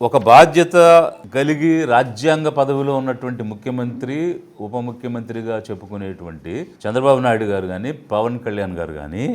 ఒక బాధ్యత కలిగి రాజ్యాంగ పదవిలో ఉన్నటువంటి ముఖ్యమంత్రి ఉప ముఖ్యమంత్రిగా చెప్పుకునేటువంటి చంద్రబాబు నాయుడు గారు కానీ పవన్ కళ్యాణ్ గారు కానీ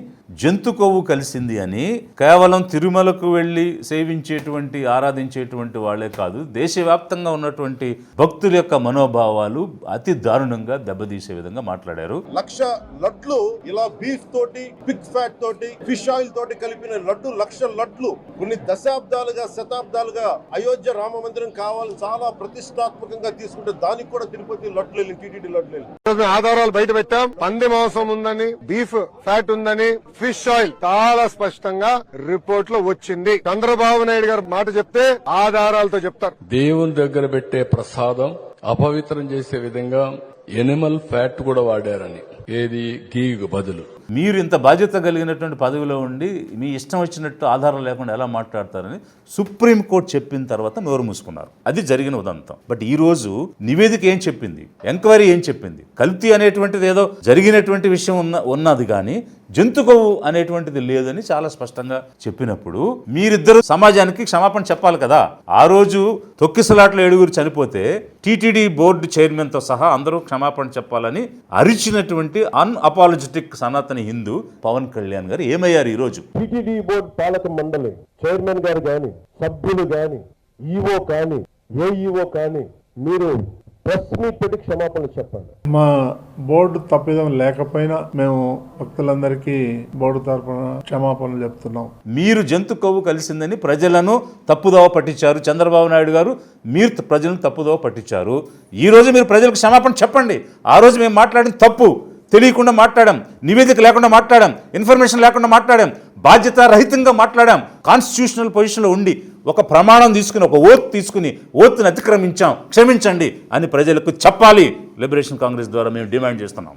జంతు కొవ్వు కలిసింది అని కేవలం తిరుమలకు వెళ్ళి సేవించేటువంటి ఆరాధించేటువంటి వాళ్ళే కాదు, దేశవ్యాప్తంగా ఉన్నటువంటి భక్తుల యొక్క మనోభావాలు అతి దారుణంగా దెబ్బతీసే విధంగా మాట్లాడారు. 1,00,000 లడ్లు ఇలా బీఫ్ తోటి, పిగ్ ఫ్యాట్ తోటి, ఫిష్ ఆయిల్ తోటి కలిపిన లడ్డు 1,00,000 లడ్లు కొన్ని దశాబ్దాలుగా శతాబ్దాలుగా అయోధ్య రామ మందిరం కావాలని చాలా ప్రతిష్టాత్మకంగా తీసుకుంటే దానికి కూడా తిరుపతి లడ్లు వెళ్ళి టీటీడీ లడ్లు వెళ్ళి ఆధారాలు బయట పెట్టాం. పంది మాంసం ఉందని, బీఫ్ ఫ్యాట్ ఉందని, ఫిష్ ఆయిల్ చాలా స్పష్టంగా రిపోర్ట్ లో వచ్చింది. చంద్రబాబు నాయుడు గారు మాట చెప్తే ఆధారాలతో చెప్తారు. దేవుని దగ్గర పెట్టే ప్రసాదం అపవిత్రం చేసే విధంగా ఎనిమల్ ఫ్యాట్ కూడా వాడారని, ఏది గీకు బదులు. మీరు ఇంత బాధ్యత కలిగినటువంటి పదవిలో ఉండి మీ ఇష్టం వచ్చినట్టు ఆధారం లేకుండా ఎలా మాట్లాడతారని సుప్రీంకోర్టు చెప్పిన తర్వాత నోరు మూసుకున్నారు. అది జరిగిన ఉదంతం. బట్ ఈ రోజు నివేదిక ఏం చెప్పింది, ఎంక్వైరీ ఏం చెప్పింది? కల్తీ అనేటువంటిది ఏదో జరిగినటువంటి విషయం ఉన్నది కానీ జంతు కొవ్వు అనేటువంటిది లేదని చాలా స్పష్టంగా చెప్పినప్పుడు మీరిద్దరు సమాజానికి క్షమాపణ చెప్పాలి కదా. ఆ రోజు తొక్కిసలాట్లో 7 చనిపోతే టీటీడీ బోర్డు చైర్మన్ తో సహా అందరూ క్షమాపణ చెప్పాలని అరిచినటువంటి అన్అపాలజెటిక్ సనాతన హిందూ పవన్ కళ్యాణ్ గారు ఏమయ్యారు? ఈ రోజు టీటీడీ బోర్డు పాలక మండలి చైర్మన్ గారు గాని, సభ్యులు గాని, ఈఓ కానీ, ఏఈఓ కానీ మీరు ప్రెస్ మీట్ పెట్టి క్షమాపణలు చెప్పండి. మా బోర్డు తప్పిదం లేకపోయినా మేము భక్తులందరికీ బోర్డు తరఫున క్షమాపణలు చెప్తున్నాం. మీరు జంతు కొవ్వు కలిసిందని ప్రజలను తప్పుదోవ పట్టించారు చంద్రబాబు నాయుడు గారు. మీరు ప్రజలను తప్పుదోవ పట్టించారు. ఈ రోజు మీరు ప్రజలకు క్షమాపణ చెప్పండి. ఆ రోజు మేము మాట్లాడిన తప్పు, తెలియకుండా మాట్లాడాం, నివేదిక లేకుండా మాట్లాడాం, ఇన్ఫర్మేషన్ లేకుండా మాట్లాడాం, బాధ్యత రహితంగా మాట్లాడాం, కాన్స్టిట్యూషనల్ పొజిషన్లో ఉండి ఒక ప్రమాణం తీసుకుని, ఒక ఓత్ తీసుకుని ఓత్ని అతిక్రమించాం, క్షమించండి అని ప్రజలకు చెప్పాలి. లిబరేషన్ కాంగ్రెస్ ద్వారా మేము డిమాండ్ చేస్తున్నాం.